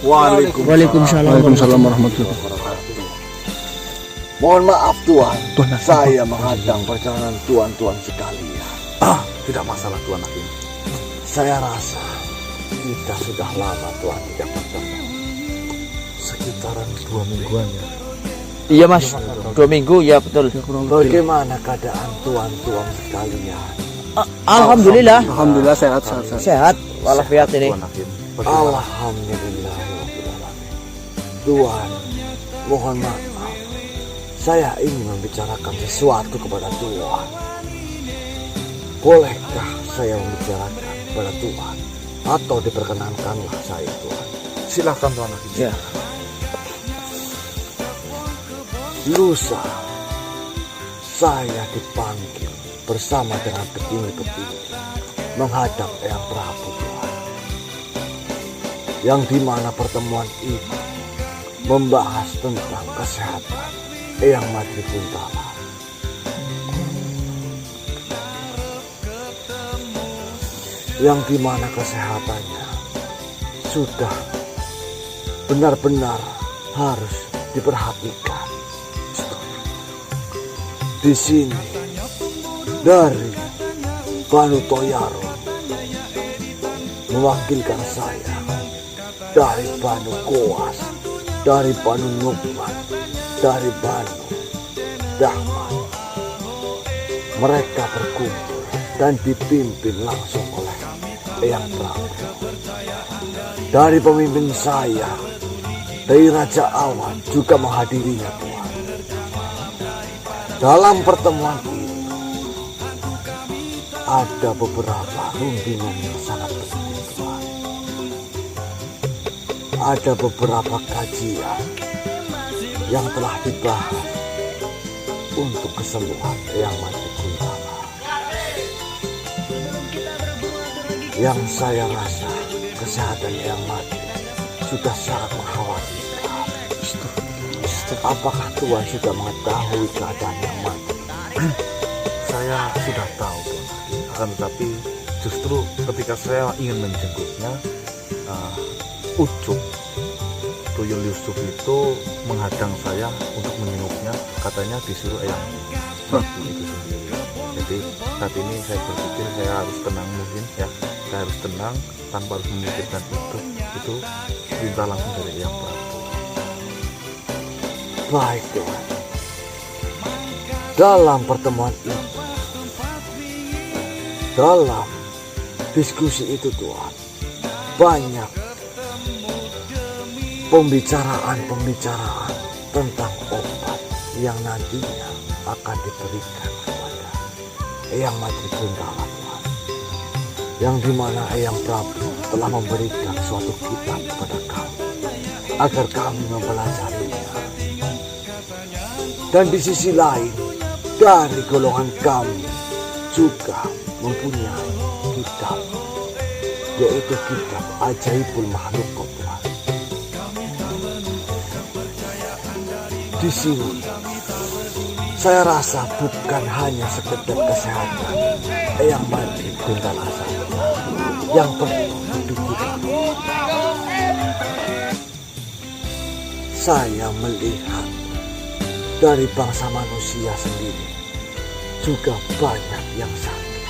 Waalaikumsalam. Waalaikumsalam warahmatullahi wabarakatuh. Mohon maaf Tuan, Tuan, saya menghadang perjalanan tuan-tuan sekalian. Tidak masalah Tuan Hakim. Saya rasa kita sudah lama Tuan tidak bertemu. Sekitaran 2 mingguan ya. Iya mas, 2 minggu ya betul. Bagaimana keadaan tuan-tuan sekalian? Alhamdulillah. Alhamdulillah sehat. Sehat walafiat ini. Tuan Hakim. Alhamdulillah. Tuan, mohon maaf. Saya ingin membicarakan sesuatu kepada Tuan. Bolehkah saya membicarakan kepada Tuan? Atau diperkenankanlah saya Tuan? Silahkan Tuan Hakim. Ya. Lusa, saya dipanggil bersama dengan petinggi-petinggi menghadap Eyang Prabu Tuan. Yang dimana pertemuan itu membahas tentang kesehatan Eyang Madri Kuntala. Yang dimana kesehatannya sudah benar-benar harus diperhatikan. Di sini dari Banu Toyaro mewakilkan saya, dari Banu Koas, dari Banu Nukman, dari Banu Dahman. Mereka berkumpul dan dipimpin langsung oleh Eyang Prabu. Dari pemimpin saya, dari Raja Awan juga menghadirinya Tuan. Dalam pertemuan ini ada beberapa rundingan yang sangat penting Tuan. Ada beberapa kajian yang telah dibahas untuk kesembuhan Eyang Madri Kuntala. Yang saya rasa kesehatan Eyang Madri sudah sangat mengkhawatirkan. Apakah Tuan sudah mengetahui keadaan Eyang Madri? Saya sudah tahu Tuan Hakim. Akan tetapi justru ketika saya ingin menjenguknya, Ucup Tuyul Yusuf itu menghadang saya untuk menjenguknya. Katanya disuruh Eyang Prabu itu sendiri. Jadi saat ini saya berpikir saya harus tenang mungkin ya. Saya harus tenang tanpa harus memikirkan itu perintah langsung dari Eyang Prabu. Baik Tuan. Dalam pertemuan itu, dalam diskusi itu Tuan, banyak pembicaraan tentang obat yang nantinya akan diberikan kepada Eyang Madri Kuntala Tuan. Yang dimana Eyang Prabu telah memberikan suatu kitab kepada kami agar kami mempelajarinya. Dan di sisi lain, dari golongan kami juga mempunyai kitab, yaitu kitab Ajaibul Makhluk Tuan. Di sini, saya rasa bukan hanya sekedar kesehatan Eyang Madri Kuntala saja yang perlu dipikirkan. Saya melihat dari bangsa manusia sendiri juga banyak yang sakit.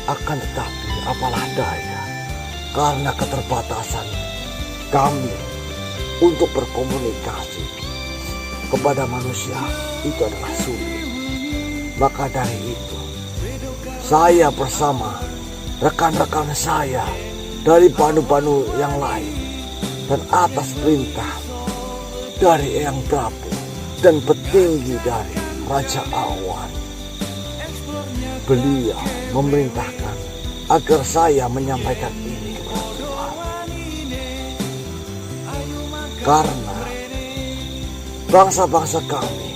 Akan tetapi apalah daya, karena keterbatasan kami untuk berkomunikasi kepada manusia itu adalah sulit. Maka dari itu, saya bersama rekan-rekan saya dari banu-banu yang lain dan atas perintah dari Eyang Prabu dan petinggi dari Raja Awan, beliau memerintahkan agar saya menyampaikan ini kepada Tuhan. Karena bangsa-bangsa kami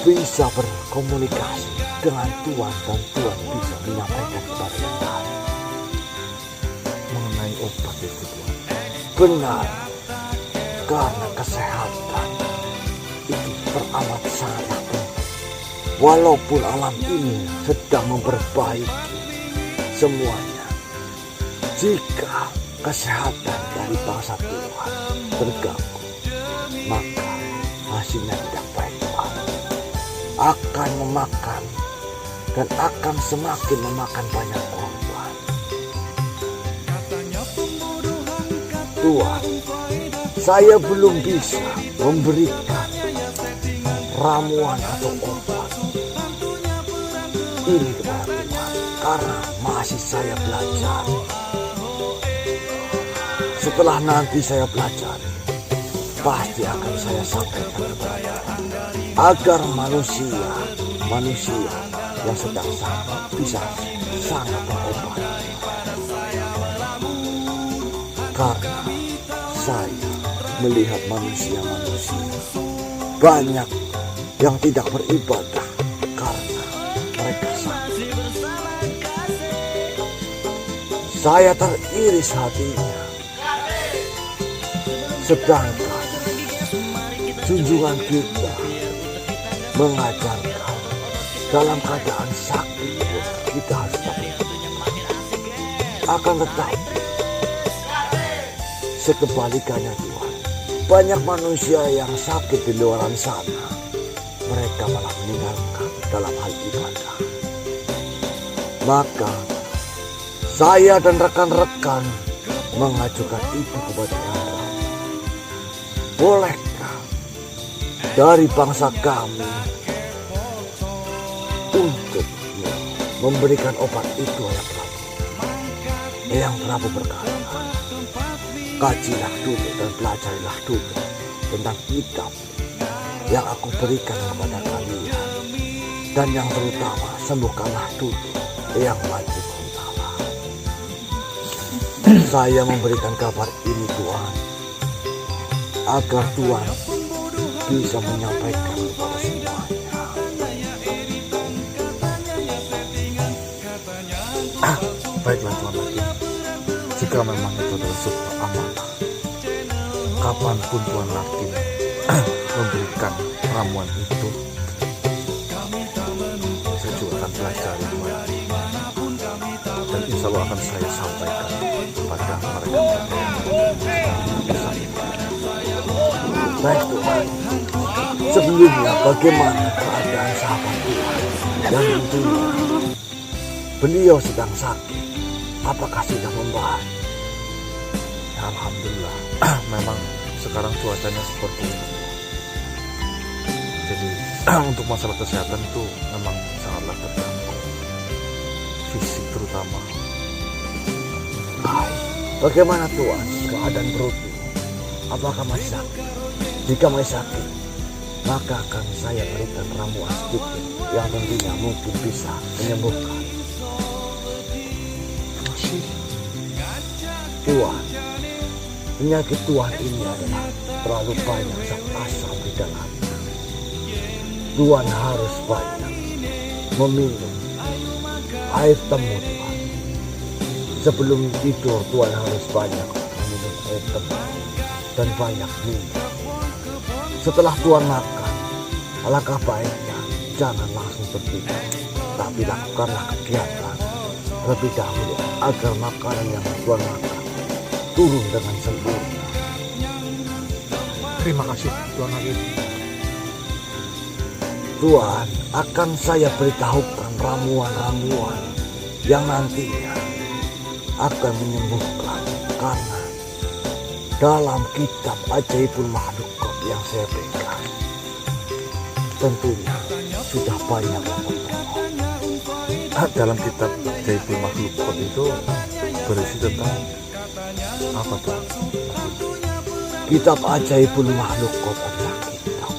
bisa berkomunikasi dengan Tuhan dan Tuhan bisa menyampaikan kepada yang lain Mengenai obat itu Tuan. benar, karena kesehatan itu teramat sangat penting. Walaupun alam ini sedang memperbaiki semuanya, jika kesehatan dari bangsa Tuhan terganggu, maka hasilnya tidak baik Tuhan. Akan memakan dan akan semakin memakan banyak korban. Tuhan, saya belum bisa memberikan ramuan atau obat ini kepada Tuhan karena masih saya belajar. Setelah nanti saya belajar, pasti akan saya sampaikan kepada Tuhan agar manusia yang sedang sakit bisa sangat berobat. Karena saya melihat manusia-manusia banyak yang tidak beribadah karena mereka sakit. Saya teriris hatinya. Sedangkan junjungan kita mengajarkan dalam keadaan sakit kita harus beribadah. Akan tetapi sekebalikannya Tuhan, banyak manusia yang sakit di luar sana, mereka malah meninggalkan dalam hal ibadah. Maka saya dan rekan-rekan mengajukan itu kepada Allah. Bolehkah dari bangsa kami untuk memberikan obat itu Ayah Prabu? Eyang Prabu berkata, kajilah dulu dan pelajarilah dulu tentang kitab yang aku berikan kepada kalian. Dan yang terutama sembuhkanlah dulu Eyang Wajib Kuntala. Saya memberikan kabar ini Tuhan, agar Tuhan bisa menyampaikan kepada semuanya. Baiklah Tuan Hakim, jika memang itu adalah sebuah amanah, kapanpun Tuan Hakim memberikan ramuan itu, saya juga akan pelajari Tuan. Dan insya Allah akan saya sampaikan kepada mereka. Baik Tuhan, sebelumnya bagaimana keadaan sahabat Tuhan dan tentunya beliau sedang sakit, apakah sudah membaik? Alhamdulillah, memang sekarang cuacanya seperti ini. Jadi untuk masalah kesehatan itu memang sangatlah terganggu, fisik terutama. Baik, bagaimana Tuhan keadaan perutmu? Apakah masih sakit? Jika masih sakit, maka akan saya berikan ramuan sedikit yang tentunya mungkin bisa menyembuhkan. Tuhan, penyakit Tuhan ini adalah terlalu banyak zat asam di dalamnya. Tuhan harus banyak meminum air temu Tuhan. Sebelum tidur Tuhan harus banyak meminum air temu dan banyak minum. Setelah Tuhan makan, alangkah baiknya jangan langsung bertidur, tapi lakukanlah kegiatan terlebih dahulu agar makanan yang Tuhan makan turun dengan sempurna. Terima kasih Tuan Hakim. Tuhan, akan saya beritahukan ramuan-ramuan yang nantinya akan menyembuhkan, karena dalam kitab Ajaibul Makhlukot yang saya berikan tentunya sudah banyak yang berbohong. Dalam kitab Ajaibul Makhlukot itu berisi tentang apa tuh? Kitab Ajaibul Makhlukot adalah kitab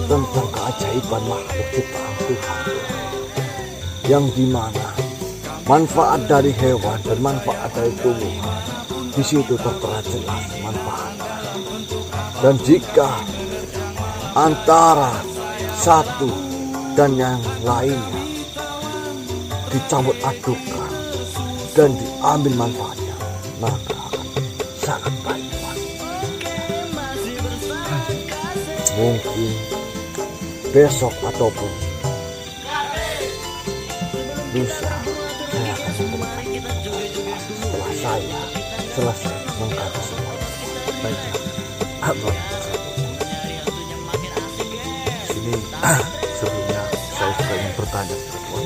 tentang keajaiban makhluk ciptaan Tuhan, yang dimana manfaat dari hewan dan manfaat dari tumbuhan di situ tertera jelas manfaatnya. Dan jika antara satu dan yang lainnya dicampur adukan dan diambil manfaatnya, maka akan sangat baik. Mungkin besok ataupun lusa saya akan memberikan setelah saya selesai mengkaji semua. Baiklah. Tuan, sini sebelumnya saya juga ingin bertanya kepada Tuan.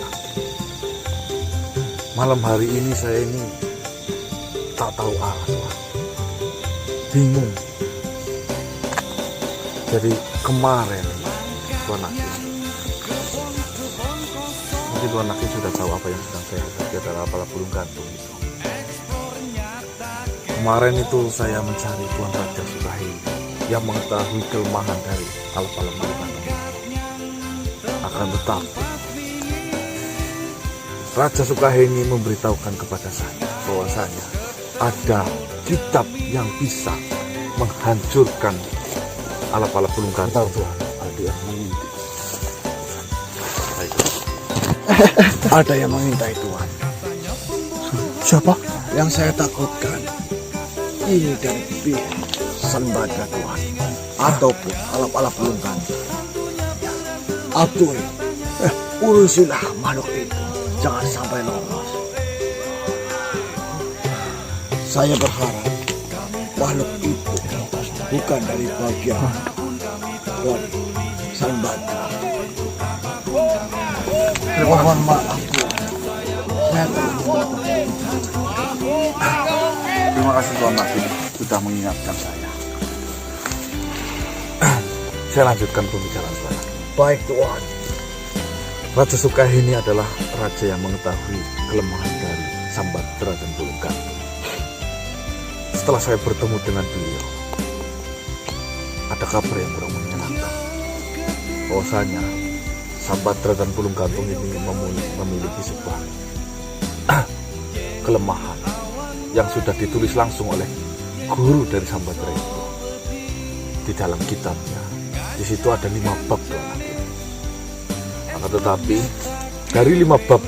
Malam hari ini saya ini tak tahu arah, Tuan. Bingung. Jadi kemarin Tuan Hakim, mungkin Tuan Hakim sudah tahu apa yang sedang saya hadapi adalah Alap Alap Bulung Gantung itu. Kemarin itu saya mencari Tuan Raja Sukaheni yang mengetahui kelemahan dari Alap Alap Bulung Gantung. Akan tetapi Raja Sukaheni memberitahukan kepada saya bahwasanya ada kitab yang bisa menghancurkan Alap Alap Bulung Gantung. Tuan, ada yang mengintip. Baik. Ada yang mengintai Tuan. Siapa? Yang saya takutkan ini dari pihak Sanbadra Tuan, ataupun Alap-Alap Bulung Gantung. Abdul, urusilah makhluk itu, jangan sampai lolos. Saya berharap makhluk itu bukan dari bagian dari Sanbadra. Mohon maaf, saya terlalu. Terima kasih Tuan Hakim sudah mengingatkan saya. Saya lanjutkan pembicaraan saya. Baik Tuan. Raja Sukaheni adalah raja yang mengetahui kelemahan dari Sanbadra dan Bulung Gantung. Setelah saya bertemu dengan beliau, ada kabar yang kurang menyenangkan. Bahwasanya Sanbadra dan Bulung Gantung ini memiliki sebuah kelemahan yang sudah ditulis langsung oleh guru dari Sanbadra itu di dalam kitabnya. Di situ ada 5 bab, Tuan Hakim. Akan tetapi dari 5 bab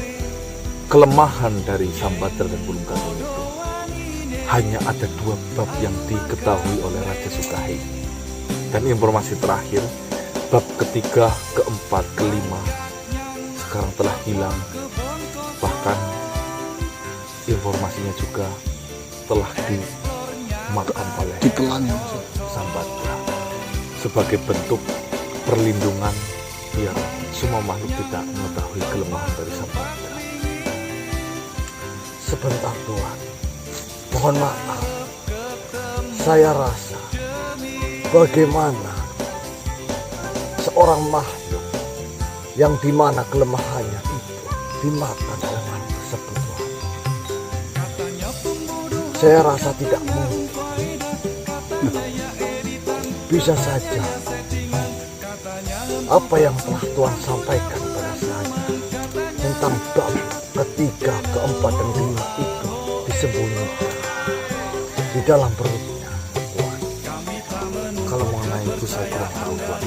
kelemahan dari Sanbadra dan Bulung Gantung itu hanya ada 2 bab yang diketahui oleh Raja Sukaheni. Dan informasi terakhir, bab ketiga, keempat, kelima sekarang telah hilang. Bahkan informasinya juga telah dimakan oleh Ditelan ya. Sanbadra sebagai bentuk perlindungan biar semua makhluk tidak mengetahui kelemahan dari Sanbadra. Sebentar Tuan, mohon maaf. Saya rasa bagaimana seorang makhluk yang dimana kelemahannya itu dimakan oleh makhluk tersebut, Tuan. Saya rasa tidak mungkin. Bisa saja apa yang telah Tuan sampaikan pada saya tentang bab ketiga, keempat, dan kelima itu disembunyikan di dalam perutnya, Tuan. Kalau mengenai itu saya kurang tahu, Tuan.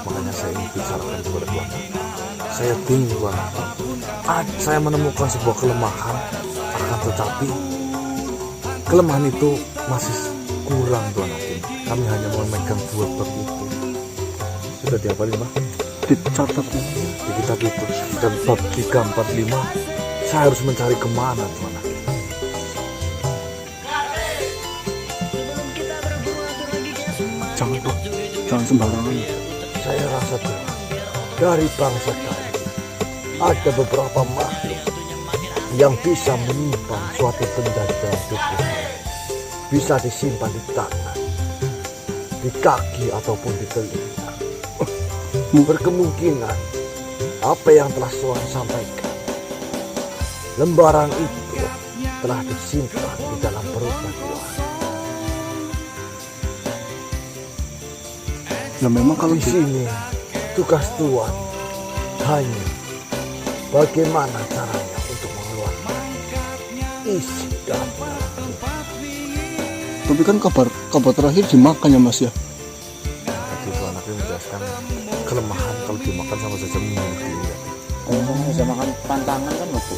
Makanya saya ingin bicarakan kepada Tuan. Saya bingung, Tuan. Saya menemukan sebuah kelemahan, akan tetapi kelemahan itu masih kurang, Tuan Hakim. Kami hanya memegang 2 bab itu. Sudah dihafalin, Pak? Dicatat. Di kitab itu. Dan bab 3, 4, 5 saya harus mencari kemana, Tuan Hakim? Jangan Pak. Jangan sembarangan. Saya rasa Tuhan, dari bangsa kami ada beberapa makhluk yang bisa menyimpan suatu benda di dalam tubuhnya. Bisa disimpan di tangan, di kaki, ataupun di telinga. Berkemungkinan apa yang telah Tuhan sampaikan, lembaran itu telah disimpan di dalam perutnya Tuhan. Ya memang kalau Di sini tugas Tuhan hanya bagaimana caranya untuk mengeluarkan isi dari dalam perut. tapi kan kabar terakhir dimakan ya Mas ya. Tadi Tuan Hakim menjelaskan kelemahan kalau dimakan sama saja membunuh diri. Bisa makan pantangan kan waktu.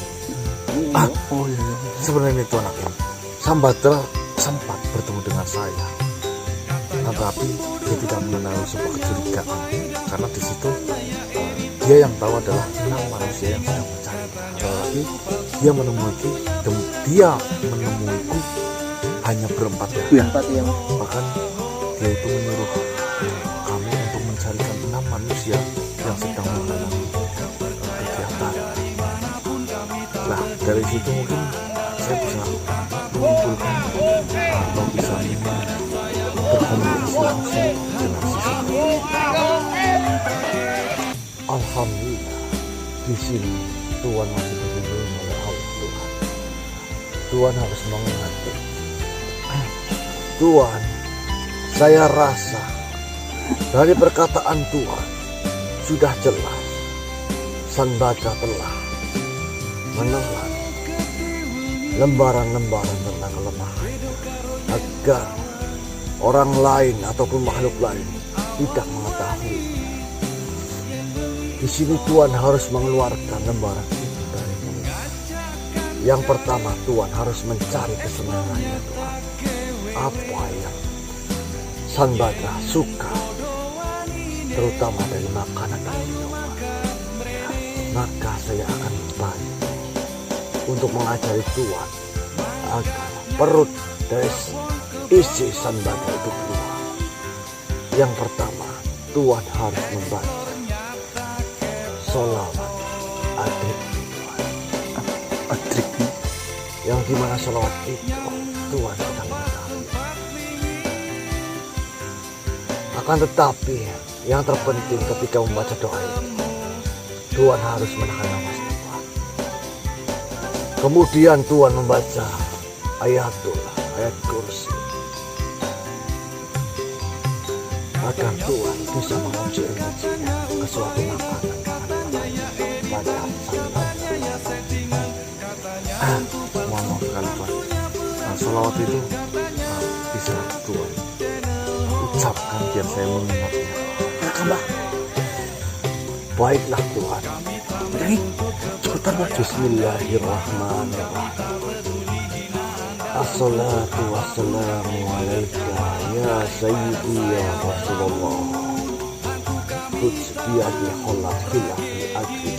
Oh iya. Sebenarnya ini Tuan Hakim, Sanbadra sempat bertemu dengan saya, tetapi dia tidak menaruh sebuah kecurigaan karena di situ dia yang tahu adalah 6 manusia yang sedang mencari. Tetapi dia menemuiku hanya berempat ya. Iya. Empat ya mas. Bahkan dia itu menyuruh kami untuk mencarikan 6 manusia yang sedang mengalami kegiatan. Nah, dari situ mungkin saya bisa menyimpulkan atau bisa berkomunikasi langsung dengan si Sembada. Alhamdulillah, di sini Tuhan masih dilindungi oleh Allah Tuhan. Tuhan harus mengingatkan. Tuhan, saya rasa dari perkataan Tuhan sudah jelas Sembada telah menelan lembaran-lembaran tentang kelemahan agar orang lain ataupun makhluk lain tidak mengetahui. Di sini Tuhan harus mengeluarkan lembaran itu dari mulut. Yang pertama, Tuhan harus mencari kesenangannya Tuhan. Apa yang Sembada suka, terutama dari makanan dan minuman. Maka saya akan balik untuk mengajari Tuhan agar perut dari isi Sembada itu keluar. Yang pertama, Tuhan harus membaca sholawat adrik Adrik. yang dimana sholawat itu Tuhan sedang mengetahui. Akan tetapi yang terpenting ketika membaca doa ini, Tuhan harus menahan nafas Tuhan. Kemudian Tuhan membaca ayat kursi agar Tuhan bisa menguji energinya ke suatu makanan pada Mohon maaf sekali Tuhan. Nah, sholawat itu bisa Tuhan ucapkan biar saya mengingatnya. baiklah Tuhan. Baik. Cepetan Pak. Bismillahirrahmanirrahim. Assalatu wassalamu alaika ya sayyidi ya Rasulullah. Biyadil kholak hilafil ajib.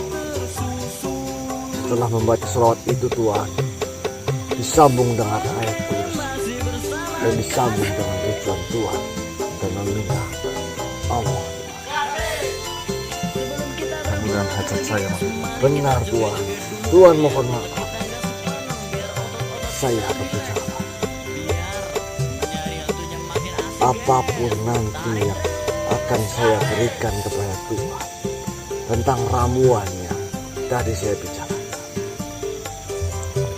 Setelah membaca selawat itu Tuhan, disambung dengan ayat kursi dan disambung dengan ucapan Tuhan dan meminta Allah. Mudah-mudahan hajat saya makin Benar Tuhan, Tuhan mohon maaf. Saya berbicara. Apapun nanti yang akan saya berikan kepada Tuhan tentang ramuannya, tadi saya bicarakan.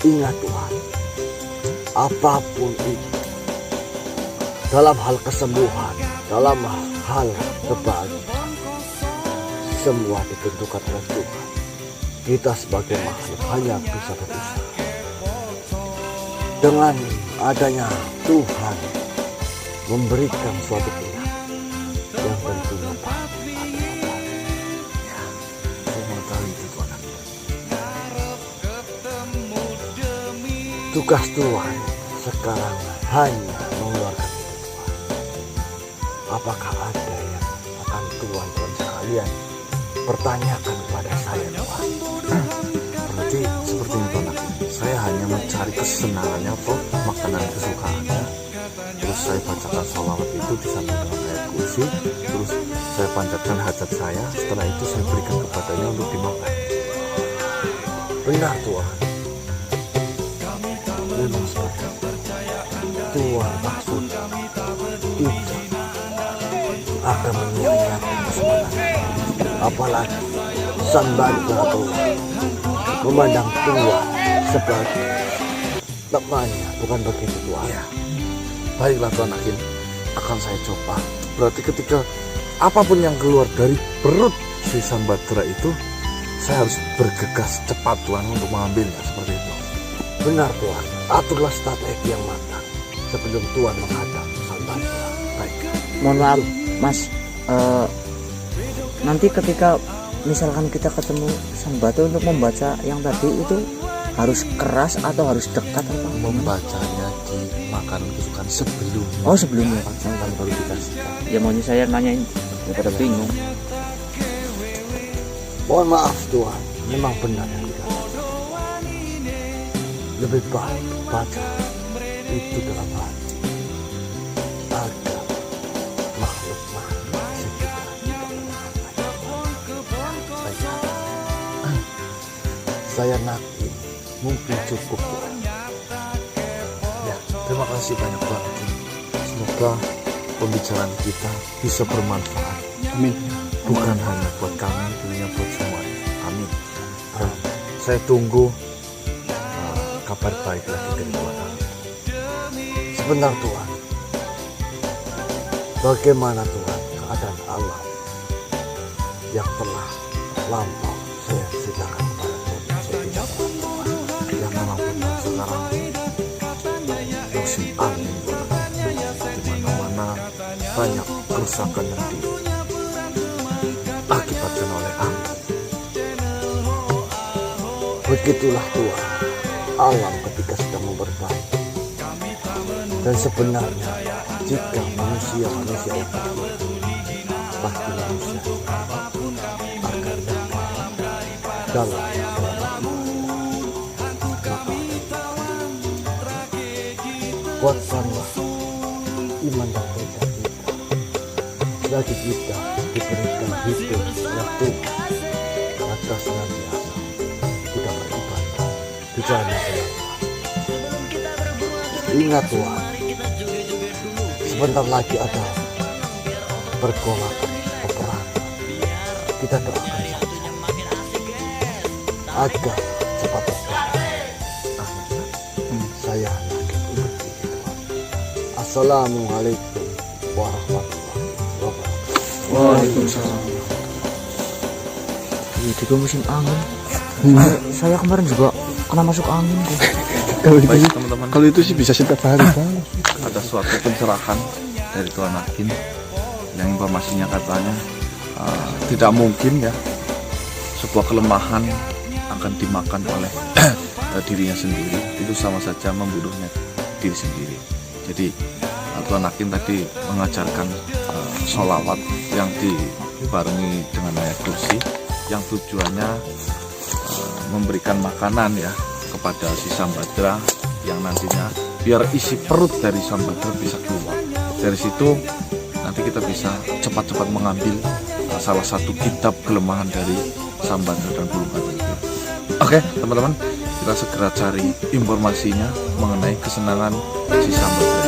Ingat Tuhan, apapun itu, dalam hal kesembuhan, dalam hal kebahagiaan, semua ditentukan oleh Tuhan. Kita sebagai makhluk hanya bisa berusaha. Dengan adanya Tuhan memberikan suatu pilihan yang tentunya pasti ada obat. saya mengetahui itu Tuhan. Tugas Tuhan sekarang hanya mengeluarkan itu Tuhan. Apakah ada yang akan Tuhan dan sekalian pertanyakan kepada saya Tuhan? Berarti seperti ini Tuhan. Saya hanya mencari kesenangannya atau makanan kesukaannya. Terus saya bacakan sholawat itu disambung dengan ayat kursi. Terus saya panjatkan hajat saya. Setelah itu saya berikan kepadanya untuk dimakan. Benar Tuhan. Memang seperti itu. Tuhan maksud itu akan menyia-nyiakan kesempatannya. Apalagi Sembada Tuhan memandang Tuhan sebagai temannya, bukan begitu Tuhan. Ya. Baiklah Tuhan Hakim, akan saya coba. Berarti ketika apapun yang keluar dari perut si Sembada itu, saya harus bergegas cepat Tuhan untuk mengambilnya seperti itu. Benar Tuhan, aturlah strategi yang matang sebelum Tuhan menghadap Sembada. Baik. Mohon maaf mas, nanti ketika misalkan kita ketemu Sembada untuk membaca yang tadi itu harus keras atau harus dekat apa? Membacanya di makanan kesukaan sebelumnya. Oh sebelumnya. Kan baru dikasihkan. Ya maunya saya nanyain daripada bingung. Mohon maaf Tuhan, memang benar yang dikatakan. Lebih baik baca itu dalam hati agar makhluk-makhluk sekitar tidak menemukannya. Saya nakin mungkin cukup Tuhan. Ya, terima kasih banyak Pak Hakim. Semoga pembicaraan kita bisa bermanfaat. Amin. Bukan hanya buat kami, tentunya buat semuanya. Amin. Dan saya tunggu kabar baik lagi dari Tuhan. Sebentar Tuhan, bagaimana Tuhan keadaan alam yang telah lampau saya ceritakan kepada Tuhan? Saya tidak tahu Tuhan. Yang memang benar sekarang musim angin, di mana-mana banyak kerusakan yang diakibatkan oleh angin. Begitulah Tuhan, alam ketika sedang memperbaiki. Dan sebenarnya jika manusia-manusia itu pasti manusia akan dalam kuatkanlah iman dan kerja kita. Selagi kita diberikan hidup oleh Tuhan, maka senantiasa kita beribadah di jalan Allah. Ingat Tuhan, sebentar lagi ada pergolakan peperangan. Kita doakan saja agar cepat berdamai. Saya yakin begitu Tuhan. Assalamualaikum warahmatullahi wabarakatuh. Waalaikumsalam. Iya, juga musim angin. Saya kemarin juga kena masuk angin kok. Kalau itu, Baik teman-teman, kalau itu sih bisa setiap hari Bang. ada suatu pencerahan dari Tuan Hakim yang informasinya katanya tidak mungkin ya sebuah kelemahan akan dimakan oleh dirinya sendiri, itu sama saja membunuhnya diri sendiri. Jadi Tuan Hakim tadi mengajarkan sholawat yang dibarengi dengan ayat kursi yang tujuannya memberikan makanan ya kepada si Sambadra yang nantinya biar isi perut dari Sambadra bisa keluar. Dari situ nanti kita bisa cepat-cepat mengambil salah satu kitab kelemahan dari Sambadra dan Burung itu. Oke teman-teman, kita segera cari informasinya mengenai kesenangan si Sambadra.